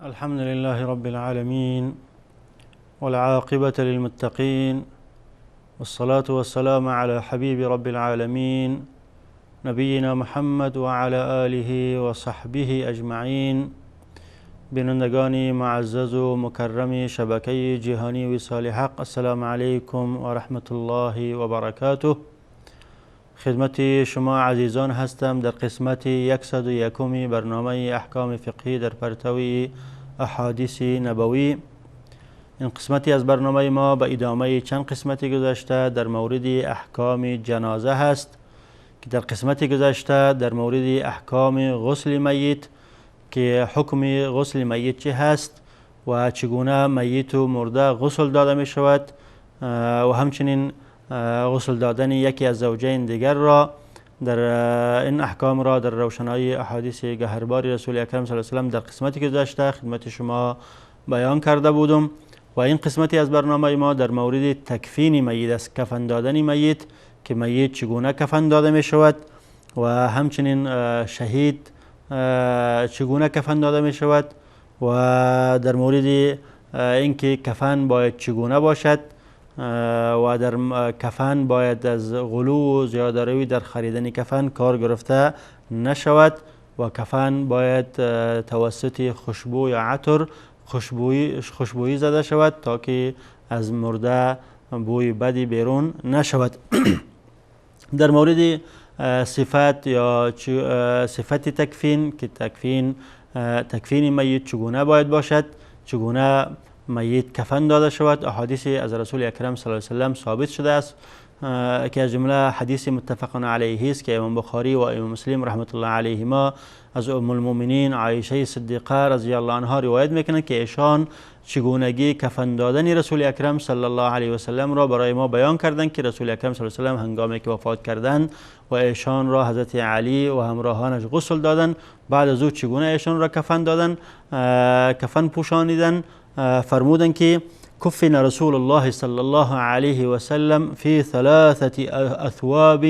الحمد لله رب العالمين والعاقبة للمتقين والصلاة والسلام على حبيب رب العالمين نبينا محمد وعلى آله وصحبه أجمعين. بینندگان معزز و مکرم شبکه جهانی وصال حق، السلام علیکم و رحمت الله و برکاته. خدمت شما عزیزان هستم در قسمت 101 برنامه احکام فقهی در پرتو احادیث نبوی. این قسمتی از برنامه ما به ادامه چند قسمتی گذشته در مورد احکام جنازه هست که در قسمت گذشته در مورد احکام غسل میت که حکم غسل میت چه هست و چگونه میت و مرده غسل داده می شود و همچنین غسل دادن یکی از زوجین دیگر را در این احکام را در روشنایی احادیث گهربار رسول اکرم صلی الله علیه و سلم در قسمتی که گذشته خدمت شما بیان کرده بودم. و این قسمتی از برنامه ما در مورد تکفین میت است، کفن دادن میت که میت چگونه کفن داده می شود و همچنین شهید چگونه کفن داده می شود و در مورد اینکه کفن باید چگونه باشد و در کفن باید از غلو و زیاده‌روی در خریدن کفن کار گرفته نشود و کفن باید توسط خوشبو یا عطر خوشبویی زده شود تا که از مرده بوی بدی بیرون نشود. در مورد صفت یا صفت تکفین که تکفین میت چگونه باید باشد، چگونه میت کفن داده شود، احادیث از رسول اکرم صلی الله علیه و سلم ثابت شده است که از جمله حدیث متفق علیه است که امام بخاری و امام مسلم رحمت الله علیهما از ام المؤمنین عایشه صدیقه رضی الله عنها روایت میکنند که ایشان چگونگی کفن دادن رسول اکرم صلی الله علیه و سلم را برای ما بیان کردند که رسول اکرم صلی الله علیه و سلم هنگامی که وفات کردند و ایشان را حضرت علی و همراهانش غسل دادند. بعد از او چگونه ایشان را کفن دادند، کفن پوشانیدند، فرمودند که کفن رسول الله صلی الله علیه و سلم فی 3 اثواب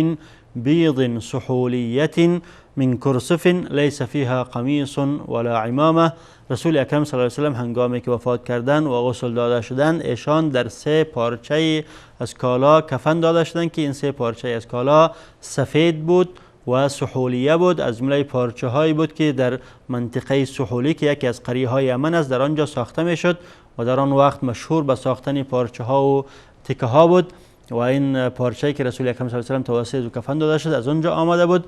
بیض سحولیة من کرسف لیس فیها قمیص ولا عمامه. رسول اکرم صلی الله علیه و سلم هنگامی که وفات کردند و غسل داده شدند ایشان در 3 پارچه از کالا کفن داده شدند که این 3 پارچه از کالا سفید بود و سحولیه بود. از جمله پارچه هایی بود که در منطقه سحولی که یکی از قریه های یمن است در آنجا ساخته می شد و در آن وقت مشهور به ساختن پارچه ها و تکه ها بود و این پارچه که رسول اکرم صلی الله علیه و سلم توسط او کفن داده شد از آنجا آمده بود.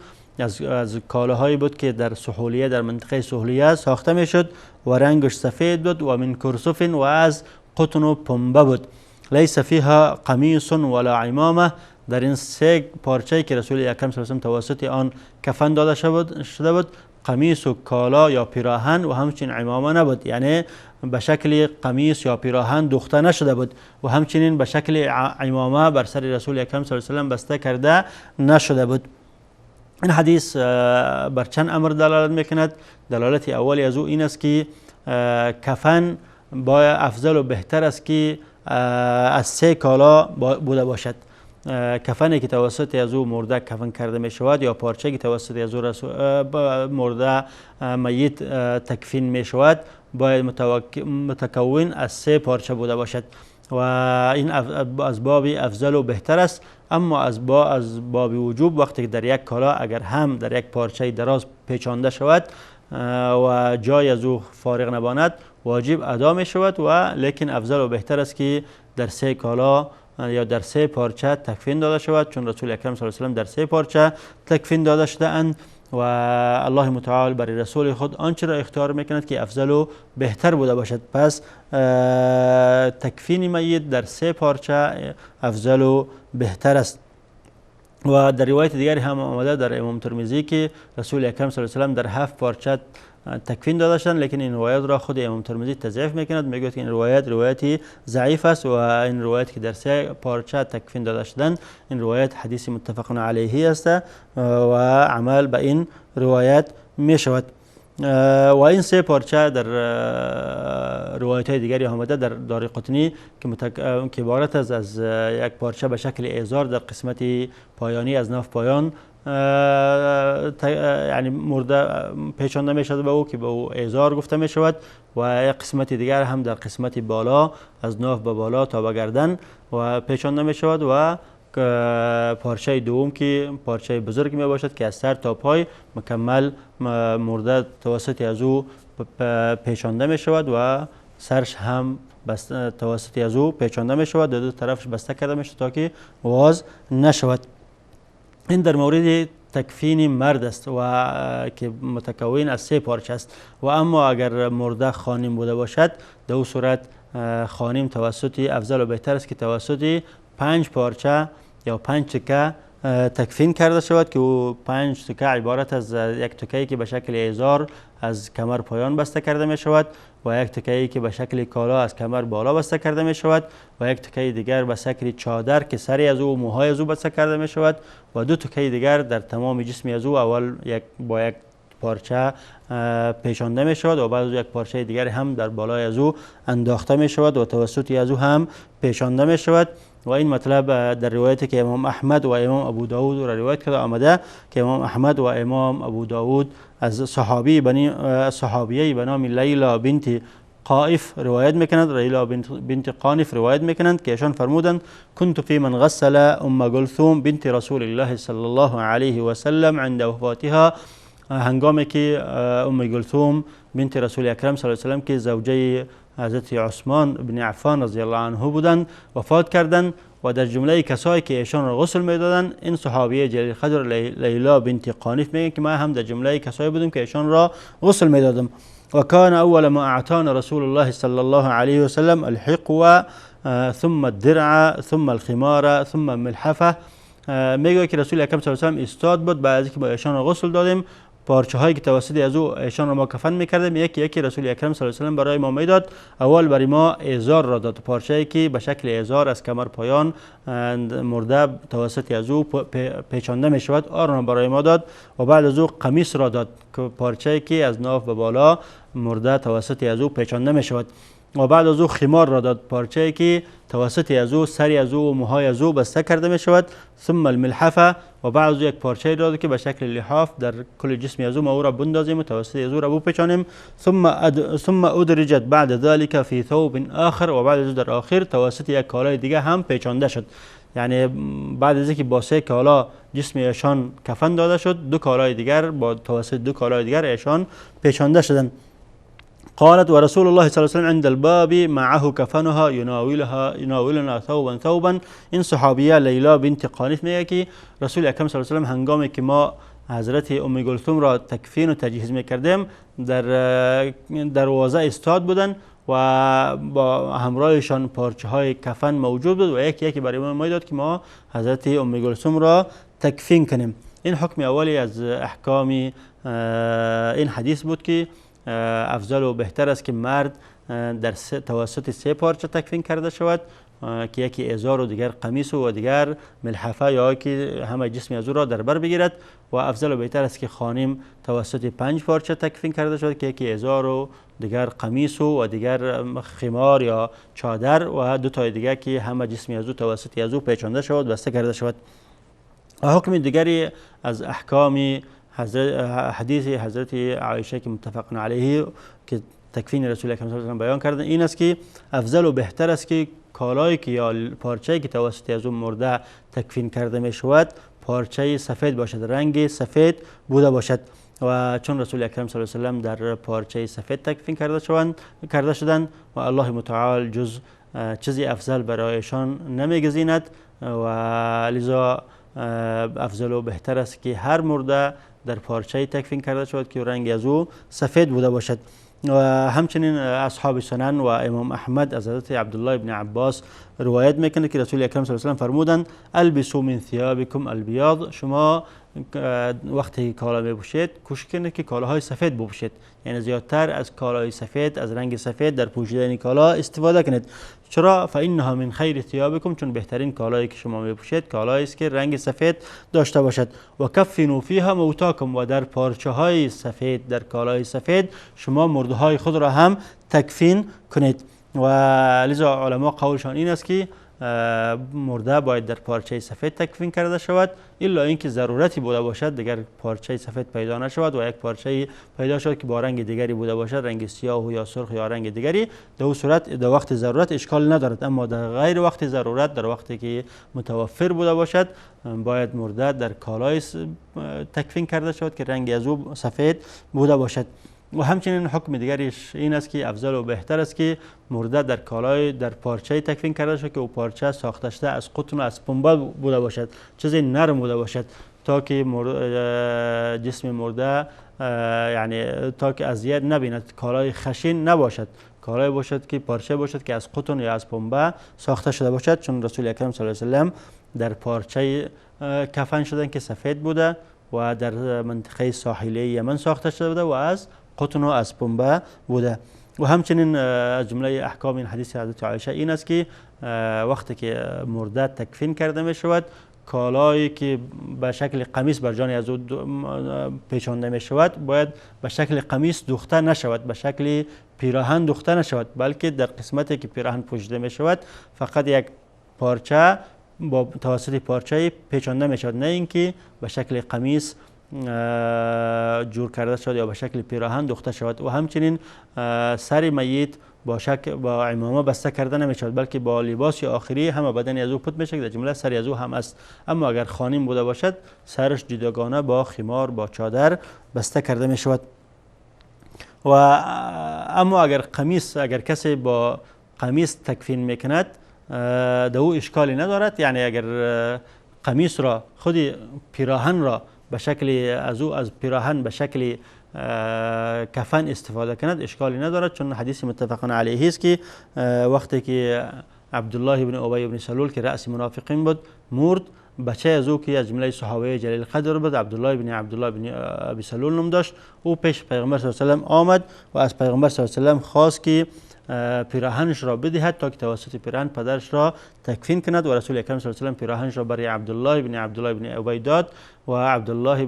از کالاهایی بود که در سحولیه در منطقه سحولیه ساخته می شد و رنگش سفید بود و من کرسف و از قطن و پنبه بود. لیس فیها قمیص ولا عمامه. در این 3 پارچه که رسول اکرم صلی الله علیه و سلم توسط آن کفن داده شده بود قمیص و کالا یا پیراهن و همچنین عمامه نبود، یعنی به شکل قمیص یا پیراهن دوخته نشده بود و همچنین به شکل عمامه بر سر رسول اکرم صلی الله علیه و سلم بسته کرده نشده بود. این حدیث بر چند امر دلالت میکند. دلالت اولی از او این است که کفن باید افضل و بهتر است که از 3 کالا بوده باشد. کفنی که توسط از او مرده کفن کرده می شود یا پارچه که توسط از او مرده میت تکفین می شود باید متکون از 3 پارچه بوده باشد و این از باب افضل و بهتر است. اما از باب وجوب وقتی که در یک کالا اگر هم در یک پارچه دراز پیچانده شود و جای از او فارغ نماند واجب ادا می شود و لیکن افضل و بهتر است که در 3 کالا یا در 3 پارچه تکفین داده شود، چون رسول اکرم صلی الله علیه و سلم در 3 پارچه تکفین داده شده اند و الله متعال برای رسول خود آنچه را اختیار میکند که افضل و بهتر بوده باشد. پس تکفین میت در 3 پارچه افضل و بهتر است. و در روایت دیگری هم آمده در امام ترمذی که رسول اکرم صلی الله علیه و سلم در 7 پارچه تکفین داده شدند، لیکن این روایت را خود امام ترمذی تضعیف میکند، میگوید که این روایت ضعیف است و این روایت که در 3 پارچه تکفین داده شدند این روایت حدیث متفق علیه است و عمل به این روایت می شود. و این 3 پارچه در روایت های دیگری آمده در دارقطنی که عبارت از یک پارچه به شکل ازار در قسمت پایانی از ناف پایان یعنی مرده پیچانده می شود به او که به او ازار گفته می شود و یک قسمت دیگر هم در قسمت بالا از ناف به بالا تا به گردن و پیچانده می شود و پارچه دوم که پارچه بزرگ می باشد که از سر تا پای مکمل مرده توسط از او پیچانده می شود و سرش هم توسط از او پیچانده می شود، دو طرفش بسته کرده می شود تا که واز نشود. این در مورد تکفین مرد است و که متکون از 3 پارچه است و اما اگر مرده خانم بوده باشد در او صورت خانم توسط افضل و بهتر است که توسط 5 پارچه یا 5 تکه تکفین کرده شود که او 5 تکه عبارت از یک تکه‌ای که به شکل ازار از کمر پایان بسته کرده می شود و یک تکه‌ای که به شکل کالا از کمر بالا بسته کرده می شود و یک تکه دیگر به شکل چادر که سری از او و موهای از او بسته کرده می شود و 2 تکه دیگر در تمام جسم از او اول با یک پارچه پیچانده می شود و بعد از یک پارچه دیگر هم در بالای از او انداخته می شود و توسط از او هم پیچانده می شود. و این مطلب در روایتی که امام احمد و امام ابو داود را روایت کرده آمده که امام احمد و امام ابو داود از صحابیه به نام لیلا بنت قائف روایت میکنند، لیلا بنت قانف روایت میکنند که ایشان فرمودند كنت في من غسل ام كلثوم بنت رسول الله صلی الله علیه و سلم عند وفاتها، هنگامی که ام کلثوم بنت رسول اکرم صلی الله علیه و سلم که زوجه حضرت عثمان بن عفان رضی الله عنه بودند وفات کردند و در جمله کسایی که ایشان را غسل میدادند این صحابیه جلیل قدر لیلا بنت قانف میگن که ما هم در جمله کسایی بودیم که ایشان را غسل میدادم. و کان اول ما اعطانا رسول الله صلی الله علیه و سلم الحقوه ثم الدرع ثم الخمار ثم الملحفه. میگه که رسول اکرم صلی الله علیه و سلم استاد بود بعد از اینکه ما ایشان را غسل دادیم پارچه هایی که توسط از او ایشان را ما کفن میکردیم یکی رسول اکرم صلی الله علیه و سلم برای ما میداد. اول برای ما ازار را داد، پارچه ای که به شکل ازار از کمر پایان مرده توسط از او پیچانده می شود آن را برای ما داد و بعد از او قمیص را داد که پارچه ای که از ناف به بالا مرده توسط از او پیچانده می شود و بعد از او خمار را داد، پارچه ای که توسط از او سری از او و موهای از او بسته کرده می شود. ثم الملحفه و بعد از او یک پارچه داد که به شکل لحاف در کل جسم از او ما او را بندازیم و توسط از او را بپیچانیم. ثم ادرجت بعد ذلك في ثوب آخر و بعد از او در آخر توسط یک کالای دیگه هم پیچانده شد. یعنی بعد از اینکه با 3 کالا جسم ایشان کفن داده شد 2 کالای دیگر با توسط 2 کالای دیگر ایشان پیچانده شدند. قالت ورسول الله صلی الله علیه و سلم عند الباب معه كفنها يناولنا ثوبا. این صحابیه لیلا بنت قانف میگه که رسول اکرم صلی الله علیه و سلم هنگامی که ما حضرت ام کلثوم را تکفین و تجهیز میکردیم در دروازه استاد بودن و با همراهشان پارچه های کفن موجود بود و یکی برای ما میداد که ما حضرت ام کلثوم را تکفین کنیم. این حکم اولی از احکام این حدیث بود که افضل و بهتر است که مرد در توسط 3 پارچه تکفین کرده شود که یکی ازار و دیگر قمیص و دیگر ملحفه یا که همه جسم از او را در بر بگیرد و افضل و بهتر است که خانم توسط 5 پارچه تکفین کرده شود که یکی ازار و دیگر قمیص و دیگر خمار یا چادر و 2 تا دیگر که همه جسم از او توسط از او پیچانده شود بسته کرده شود. حکم دیگری از احکام حدیث حضرت عایشه که متفق علیه که تکفین رسول اکرم صلی الله علیه و بیان کردن این است که افضل و بهتر است که کالایی که یا پارچه‌ای که توسط از اون مرده تکفین کرده می شود پارچه سفید باشد، رنگ سفید بوده باشد و چون رسول اکرم صلی الله علیه و سلم در پارچه سفید تکفین کرده شدند و الله متعال جز چیزی افضل برایشان نمیگزیند و لذا افضل و بهتر است که هر مرده در پارچه تکفین کرده شود که رنگ از او سفید بوده باشد. و همچنین اصحاب سنن و امام احمد از حضرت عبدالله ابن عباس روایت میکنه که رسول اکرم صلی الله علیه و سلم فرمودند البسوا من ثيابكم البياض، شما وقتی کالا میپوشید کوشش کنید که کالاهای سفید بپوشید، یعنی زیادتر از کالای سفید از رنگ سفید در پوشیدن کالا استفاده کنید. چرا؟ فانها من خیر ثيابكم، چون بهترین کالایی که شما میپوشید کالایی است که رنگ سفید داشته باشد. و کفنوا فیها موتاکم، و در پارچه های سفید در کالای سفید شما مرده های خود را هم تکفین کنید. و لذا علما قولشان این است که مرده باید در پارچه سفید تکفین کرده شود، الا اینکه ضرورتی بوده باشد دیگر پارچه سفید پیدا نشود و یک پارچه پیدا شد که با رنگ دیگری بوده باشد، رنگ سیاه یا سرخ یا رنگ دیگری، در اون صورت در وقت ضرورت اشکال ندارد. اما در غیر وقت ضرورت، در وقتی که متوفر بوده باشد، باید مرده در کالای تکفین کرده شود که رنگ از او سفید بوده باشد. و همچنین حکم دیگریش این است که افضل و بهتر است که مرده در کالای در پارچه تکفین کرده شود که او پارچه ساخته شده از قطن و از پنبه بوده باشد، چیزی نرم بوده باشد، تا که جسم مرده یعنی تا که اذیت نبیند، کالای خشن نباشد، کالای باشد که پارچه باشد که از قطن یا از پنبه ساخته شده باشد، چون رسول اکرم صلی الله علیه و سلم در پارچه کفن شدن که سفید بوده و در منطقه ساحلی یمن ساخته شده بوده و از قطن و از پنبه بوده. و همچنین از جمله احکام این حدیث حضرت عایشه این است که وقتی که مرده تکفین کرده می شود، کالایی که به شکل قمیص بر جان از او پیچانده می شود باید به شکل قمیص دوخته نشود، به شکل پیراهن دوخته نشود، بلکه در قسمتی که پیراهن پوشیده می شود فقط یک پارچه با توسط پارچه پیچانده می شود، نه اینکه به شکل قمیص جور کرده شد یا به شکل پیراهن دوخته شود. و همچنین سر میت با عمامه بسته کرده نمی شود، بلکه با لباس آخری همه بدن از او پوت می شود، در جمله سر از او هم است. اما اگر خانم بوده باشد سرش جداگانه با خمار با چادر بسته کرده می شود. و اما اگر کسی با قمیص تکفین می کند در او اشکالی ندارد، یعنی اگر قمیص را خود پیراهن را به شکل از پیراهن به شکل کفن استفاده کند اشکالی ندارد، چون حدیث متفق علیه است که وقتی که عبدالله بن ابی بن سلول که رأس منافقین بود مرد، بچه از او که از جمله صحابه جلیل قدر بود، عبدالله بن ابی سلول نام داشت، او پیش پیغمبر صلی الله علیه و سلم آمد و از پیغمبر صلی الله علیه و سلم خواست که پیراهنش را بدهد تا که توسط پیراهن پدرش را تکفین کند و رسول اکرم صلی الله علیه و سلم پیراهنش را برای عبدالله بن ابی داد و عبدالله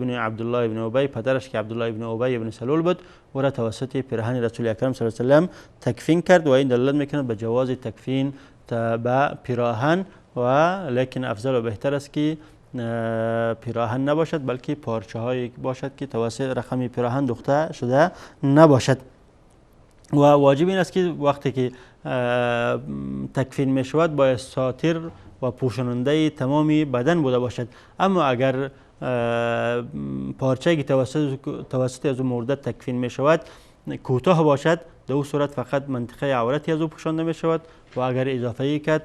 بن ابی پدرش که عبدالله بن ابی بن سلول بود او را توسط پیراهن رسول اکرم صلی الله علیه و سلم تکفین کرد. و این دلالت میکند به جواز تکفین به پیراهن، و لیکن افضل و بهتر است که پیراهن نباشد بلکه پارچه هایی باشد که توسط رقم پیراهن دوخته شده نباشد. و واجب این است که وقتی که تکفین می شود باید ساتر و پوشاننده تمام بدن بوده باشد. اما اگر پارچه که توسط از مرده تکفین می شود کوتاه باشد، در او صورت فقط منطقه عورتی از او پوشانده می شود و اگر اضافه کرد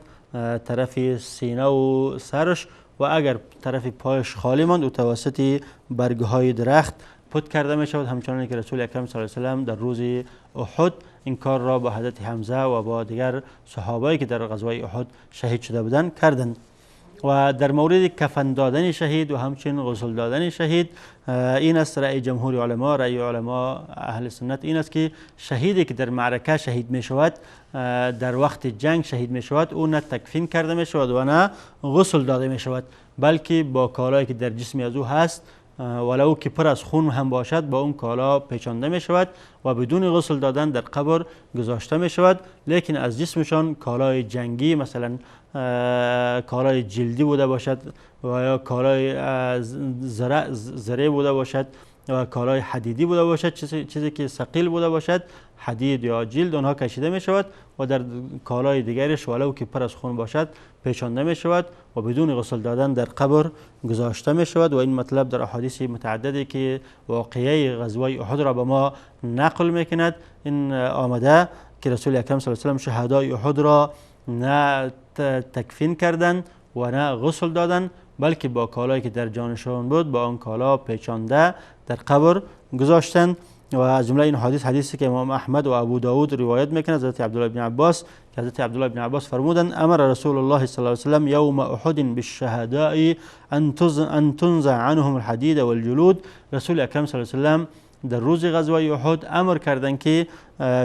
طرف سینه و سرش و اگر طرف پایش خالی ماند و توسط برگه های درخت پوت کرده می شود، همچنان که رسول اکرم صلی الله علیه و سلم در روز احد این کار را با حضرت حمزه و با دیگر صحابه‌ای که در غزوه احد شهید شده بودند کردند. و در مورد کفن دادن شهید و همچنین غسل دادن شهید این است رأی جمهور علما، رأی علما اهل سنت این است که شهیدی که در معرکه شهید می شود، در وقت جنگ شهید می شود، او نه تکفین کرده می شود و نه غسل داده می شود، بلکه با کالایی که در جسم از او هست ولو که پر از خون هم باشد با اون کالا پیچانده می شود و بدون غسل دادن در قبر گذاشته می شود. لیکن از جسمشان کالای جنگی مثلا کالای جلدی بوده باشد و یا کالای زره بوده باشد و کالای حدیدی بوده باشد، چیزی که ثقیل بوده باشد، حدید یا جلد، آنها کشیده می شود و در کالای دیگرش ولو که پر از خون باشد پیچانده می شود و بدون غسل دادن در قبر گذاشته می شود. و این مطلب در احادیث متعددی که واقعه غزوه احد را به ما نقل می کند این آمده که رسول اکرم صلی الله علیه و سلم شهدای احد را نه تکفین کردند و نه غسل دادند، بلکه با کالایی که در جانشان بود با آن کالا پیچانده در قبر گذاشتند. و از جمله این حدیثی که امام احمد و ابو داود روایت میکنند حضرت عبدالله بن عباس که حضرت عبدالله بن عباس فرمودند امر رسول الله صلی الله علیه و سلم یوم احد بالشهداء ان تنزع عنهم الحدید والجلود. رسول اکرم صلی الله علیه و سلم در روز غزوه احد امر کردند که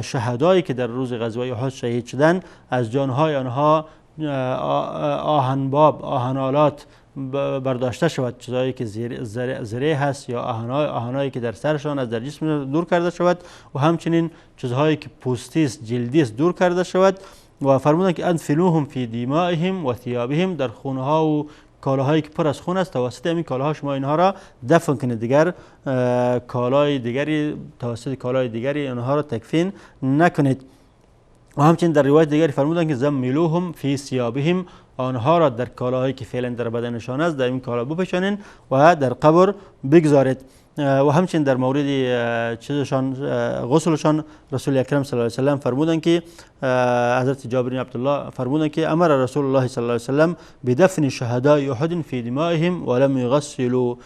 شهدایی که در روز غزوه احد شهید شدند از جانهای آنها آهنالات برداشته شود، چیزایی که زره هست یا آهنایی که در سرشان از در جسم دور کرده شود و همچنین چیزهایی که پوستی است جلدی است دور کرده شود و فرمودن که انفنوهم فی دیمائهم و ثیابهم، در خونه ها و کالاهایی که پر از خون است توسط همین کالاها شما اینها را دفن کنید، دیگر کالای دیگری توسط کالای دیگری اینها را تکفین نکنید. و همچنین در روایت دیگری فرمودن که زمیلوهم فی ثیابهم، آنها را در کالاهایی که فعلا در بدنشان است در این کالا بپوشانید و در قبر بگذارید. و همچنین در مورد چیزشان غسلشان رسول اکرم صلی الله علیه و سلم فرمودن که حضرت جابر بن عبدالله فرمودن که امر رسول الله صلی الله علیه و سلم بدفن شهداء احد فی دمائهم ولم یغسلوا.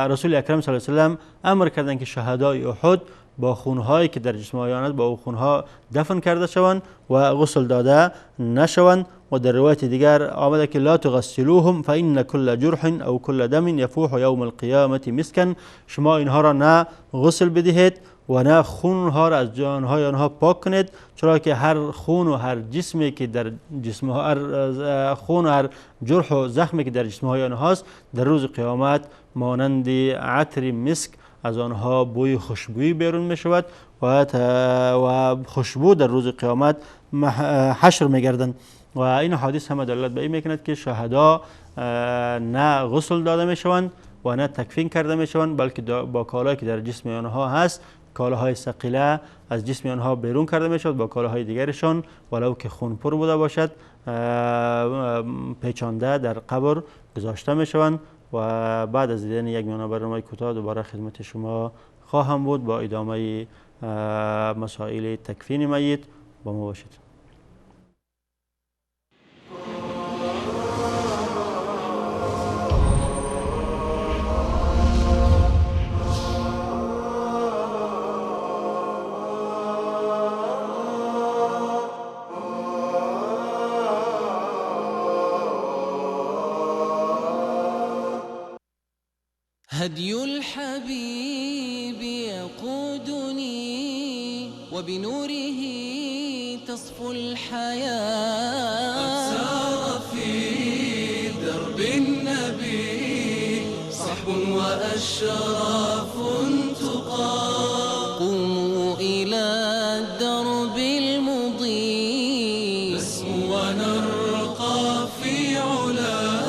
رسول اکرم صلی الله علیه و سلم امر کردند که شهدای احد با خونهایی که در جسم آنها است با او خونها دفن کرده شوند و غسل داده نشوند. و در روایت دیگر آمده که لا تغسلوهم فإن كل جرح او كل دم يفوح يوم القيامة مسكا، شما اینها را نه غسل بدهید و نه خونها را از جانهای آنها پاک کنید، چرا که هر خون و هر جسمی که در جسم هر خون و هر جرح و زخمی که در جسمهای آنها است در روز قیامت مانند عطر مسک از آنها بوی خوشبویی بیرون می شود و خوشبو در روز قیامت حشر می گردند. و این حدیث همه دلالت به این میکند که شهدا نه غسل داده می شوند و نه تکفین کرده می شوند، بلکه با کالایی که در جسم آنها هست، کالاهای ثقیله از جسم آنها بیرون کرده می شود با کالاهای دیگرشان ولو که خون پر بوده باشد پیچانده در قبر گذاشته می شوند. و بعد از دیدن یک برنامه کوتاه دوباره خدمت شما خواهم بود با ادامه مسائل تکفین میت. با ما باشید. هدي الحبيب يقودني وبنوره تصفو الحياة، قد سار في درب النبي صحب وأشراف تقى، قوموا إلى الدرب المضيء نسمو ونرقى في علاه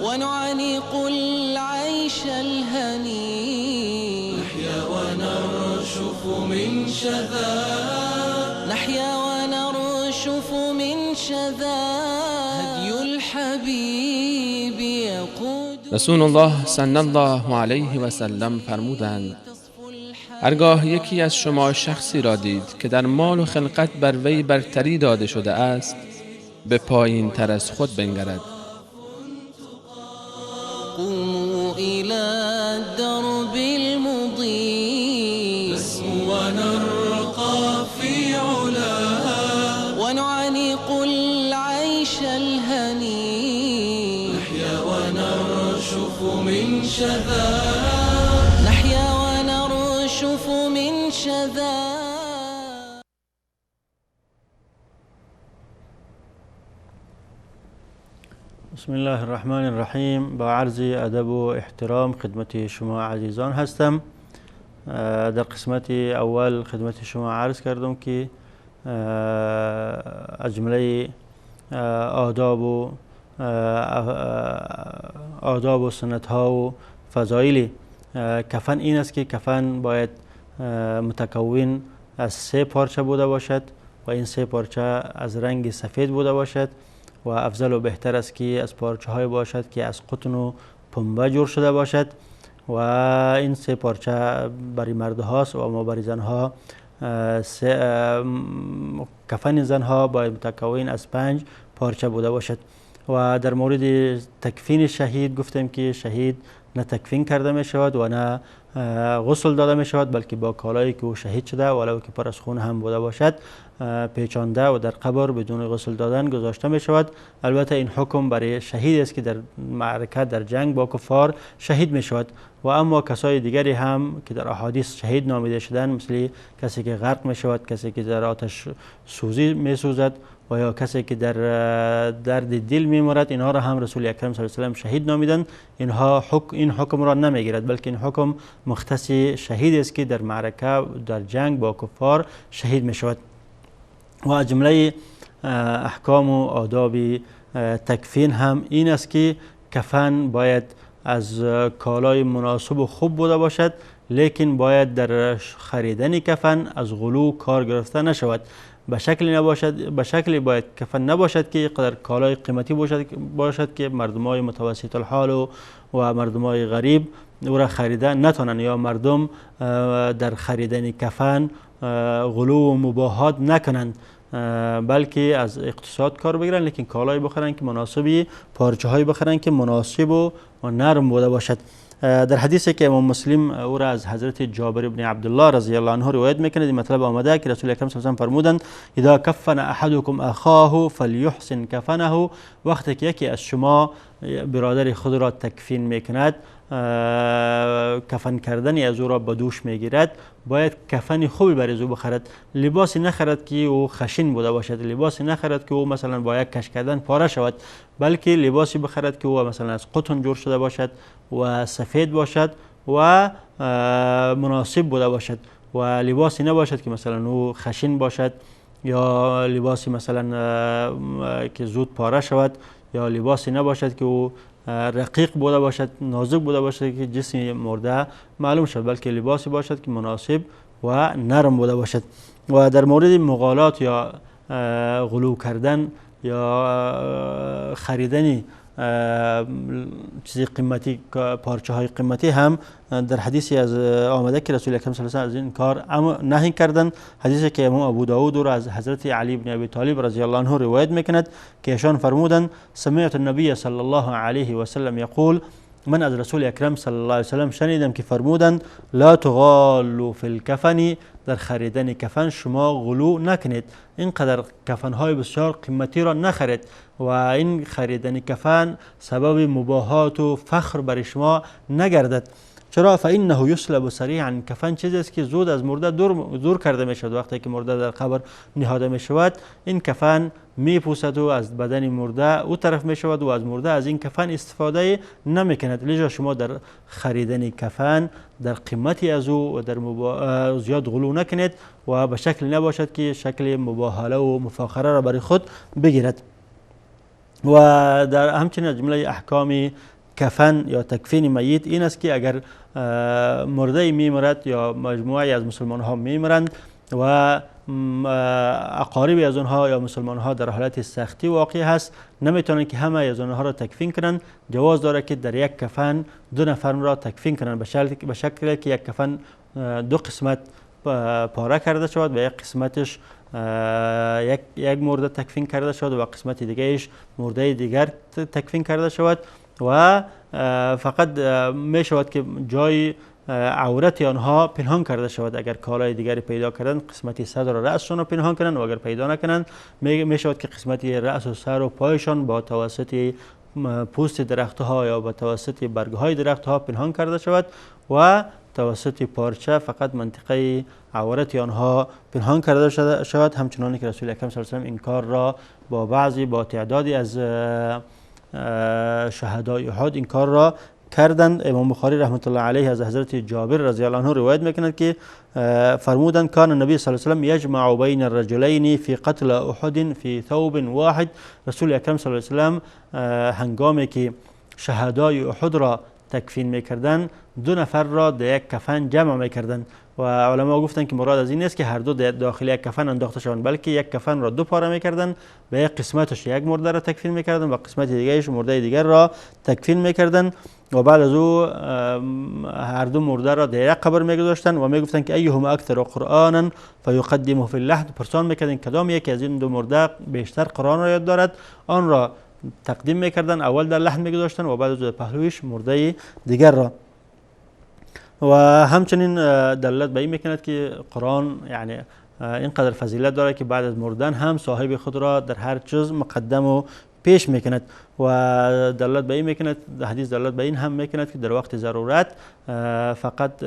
ونعانق العيش الهني، نحيا ونرشف من شذا، نحيا ونرشف من شذا، هدي الحبيب يقود. رسول الله صلی الله علیه و سلم فرمودند هرگاه یکی از شما شخصی را دید که در مال و خلقت بر وی برتری داده شده است به پایین تر از خود بنگرد. قوموا إلى الدرب المضيء نسمو ونرقى في علاها ونعانق العيش الهني، نحيا ونرشف من شذا، نحيا ونرشف من شذا. بسم الله الرحمن الرحیم. با عرض ادب و احترام خدمت شما عزیزان هستم. در قسمت اول خدمت شما عرض کردم که از جمله آداب و سنت ها و فضایل کفن این است که کفن باید متکون از 3 پارچه بوده باشد و این 3 پارچه از رنگ سفید بوده باشد و افضل و بهتر است که از پارچه های باشد که از قطن و پنبه جور شده باشد و این 3 پارچه برای مرد هاست و اما برای زن ها کفن زن ها باید متکون از 5 پارچه بوده باشد. و در مورد تکفین شهید گفتیم که شهید نه تکفین کرده می شود و نه غسل داده می شود، بلکه با کالایی که او شهید شده ولو که پر از خون هم بوده باشد پیچانده و در قبر بدون غسل دادن گذاشته می شود. البته این حکم برای شهید است که در معرکه در جنگ با کفار شهید می شود و اما کسای دیگری هم که در احادیث شهید نامیده شدن مثل کسی که غرق می شود، کسی که در آتش سوزی می سوزد و یا کسی که در درد دل می‌مرد، اینها را هم رسول اکرم صلی الله علیه و سلم شهید نامیدند. این حکم را نمیگیرد، بلکه این حکم مختص شهید است که در معرکه در جنگ با کفار شهید می شود. و جمله احکام و آداب تکفین هم این است که کفن باید از کالای مناسب و خوب بوده باشد، لیکن باید در خریدن کفن از غلو کار گرفته نشود. به شکلی باید کفن نباشد که قدر کالای قیمتی باشد که مردمای متوسط الحال و مردمای غریب او را خریده نتونن، یا مردم در خریدن کفن غلو و مباهات نکنند، بلکه از اقتصاد کار بگیرن، لیکن کالای بخرن که مناسبی، پارچه های بخرن که مناسب و نرم بوده باشد. در حدیثی که امام مسلم او را از حضرت جابر ابن عبدالله رضی الله عنه روایت میکنه، این مطلب آمده که رسول اکرم صلی الله علیه و فرمودند اذا کفن احدکم اخاه فلیحسن کفنه، وقتی که یکی از شما برادر خود را تکفین میکند، کفن کردنی از او را به دوش میگیرد، باید کفن خوبی برای او بخرد. لباسی نخرد که او خشن بوده باشد، لباسی نخرد که او مثلا با یک کش کردن پاره شود، بلکه لباسی بخرد که او مثلا از قطن جور شده باشد و سفید باشد و مناسب بوده باشد، و لباسی نباشد که مثلا او خشن باشد، یا لباسی مثلا که زود پاره شود، یا لباسی نباشد که او رقیق بوده باشد، نازک بوده باشد که جسم مرده معلوم شد، بلکه لباسی باشد که مناسب و نرم بوده باشد. و در مورد مغالات یا غلو کردن یا خریدن چیزی قیمتی، پارچه های قیمتی هم در حدیثی از آمده که رسول اکرم صلی الله علیه و آله از این کار نهی کردن. حدیثی که امام ابو داود را از حضرت علی بن ابی طالب رضی الله عنه روایت میکند که ایشان فرمودند سمعت النبی صلی الله علیه و سلم یقول، من از رسول اکرم صلی الله علیه و سلم شنیدم که فرمودند لا تغالوا فی الکفن، در خریدن کفن شما غلو نکنید، اینقدر کفنهای بسیار قیمتی را نخرید و این خریدن کفن سبب مباهات و فخر برای شما نگردد. چرا؟ فانه یسلب سریعا، کفن چیزی است که زود از مرده دور کرده می شود. وقتی که مرده در قبر نهاده می شود، این کفن می پوسد و از بدن مرده او طرف می شود و از مرده از این کفن استفاده نمی کند. لذا شما در خریدن کفن در قیمتی از او و در زیاد غلو نکنید و به شکل نباشد که شکل مباهله و مفاخره را برای خود بگیرد. و در همچنین از جمله احکام کفن یا تکفین میت این است که اگر مرده میمیرد یا مجموعه از مسلمان ها میمیرند و اقاربی از آنها یا مسلمان ها در حالت سختی واقع هست، نمیتونن که همه از آنها را تکفین کنند. جواز داره که در یک کفن دو نفر را تکفین کنند، به شکلی که یک کفن دو قسمت پاره کرده شود و یک قسمتش یک مرده تکفین کرده شود و قسمت دیگرش مرده دیگر تکفین کرده شود و فقط می شود که جای عورت آنها پنهان کرده شود. اگر کالای دیگری پیدا کردن قسمتی صدر و رأسشان را پنهان کنند و اگر پیدا نکنند می شود که قسمتی رأس و سر و پایشان با توسط پوست درختها یا با توسط برگهای درختها پنهان کرده شود و توسط پارچه فقط منطقه عورت آنها پنهان کرده شود. همچنانی که رسول اکرم صلی الله علیه و آله این کار را با تعدادی از شهدای احد این کار را کردند. امام بخاری رحمت الله علیه از حضرت جابر رضی الله عنه روایت میکند که فرمودند کان النبی صلی الله علیه و آله یجمع بین الرجلین فی قتل احد فی ثوب واحد، رسول اکرم صلی الله علیه و آله هنگامی که شهدای احد را تکفین میکردند دو نفر را در یک کفن جمع میکردند و علما گفتند که مراد از این نیست که هر دو داخل یک کفن انداخته شوند، بلکه یک کفن را دو پاره میکردند، به یک قسمتش یک مرده را تکفین میکردند و قسمت دیگرش مرده دیگر را تکفین میکردند و بعد از او هر دو مرده را در یک قبر میگذاشتند و میگفتند که ایهما اکثر قرآنا فیقدمه فی اللحد، پرسان میکردند کدام یکی از این دو مرده بیشتر قرآن را یاد دارد، آن را تقدیم میکردند، اول در لحد میگذاشتند و بعد از پهلویش مرده دیگر را. و همچنین دلالت به این میکند که قرآن یعنی اینقدر فضیلت داره که بعد از مردن هم صاحب خود را در هر چیز مقدم و پیش میکند و دلالت به این میکند، حدیث دلالت به این هم میکند که در وقت ضرورت فقط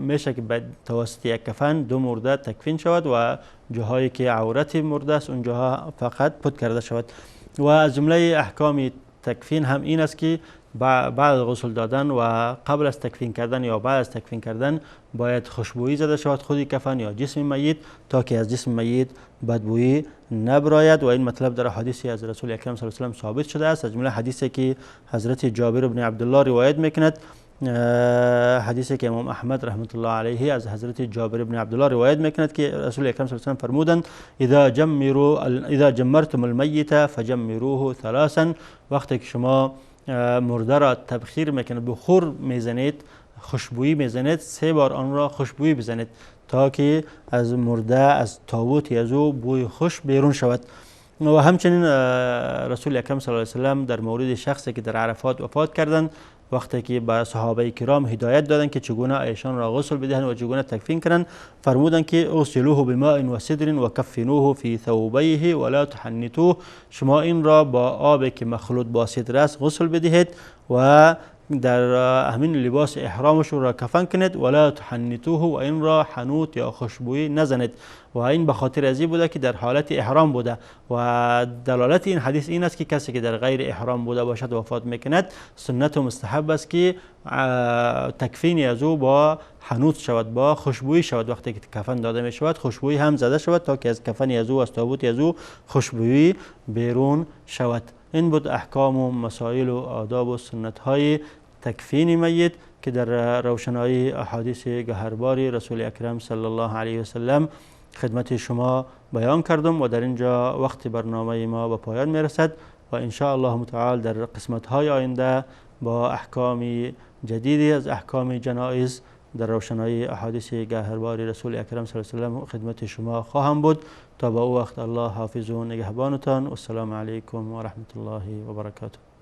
میشه که توسط یک کفن دو مرده تکفین شود و جاهایی که عورت مرده است اونجاها فقط پد کرده شود. و از جمله احکام تکفین هم این است که بعد از غسل دادن و قبل از تکفین کردن یا بعد از تکفین کردن باید خوشبویی زده شود خود کفن یا جسم میت تا که از جسم میت بدبویی نبراید و این مطلب در حدیثی از رسول اکرم صلی الله علیه و سلم ثابت شده است. از جمله حدیثی که حضرت جابر بن عبدالله روایت میکند، حدیثی که امام احمد رحمت الله علیه از حضرت جابر بن عبدالله روایت میکند که رسول اکرم صلی الله علیه و سلم فرمودند اذا جمرتم المیت فجمروه ثلاثا، وقتی که شما مرده را تبخیر میکنید، بخور میزنید، خوشبویی میزنید، 3 بار آن را خوشبویی بزنید تا که از مرده، از تابوتی از او بوی خوش بیرون شود. و همچنین رسول اکرم صلی الله علیه و سلم در مورد شخصی که در عرفات وفات کردند، وقتی که به صحابه کرام هدایت دادند که چگونه ایشان را غسل بدهند و چگونه تکفین کنند، فرمودند که اغسلوه بماء و سدر و کفنوه فی ثوبیه ولا تحنطوه، شما این را با آبی که مخلوط با سدر است غسل بدهید و در همین لباس احرامش را کفن کنید، ولا تحنطوه، و این را حنوط یا خوشبویی نزنید. و این به خاطر ازی بوده که در حالت احرام بوده و دلالت این حدیث این است که کسی که در غیر احرام بوده باشد وفات میکند، سنت و مستحب است که تکفین از او با حنوط شود، با خوشبویی شود. وقتی که کفن داده می شود خوشبویی هم زده شود تا که از کفن از او، از تابوت از او خوشبویی بیرون شود. این بود احکام و مسائل و آداب و سنت های تکفین میت که در روشنایی احادیث گهرباری رسول اکرم صلی الله علیه و سلم خدمت شما بیان کردم و در اینجا وقت برنامه ما به پایان میرسد و ان شاء الله تعالی در قسمت های آینده با احکام جدیدی از احکام جنایز در روشنایی احادیث گهرباری رسول اکرم صلی الله علیه و سلم خدمت شما خواهم بود. تا به او وقت الله حافظ و نگهبانتان. والسلام علیکم و رحمت الله و برکاته.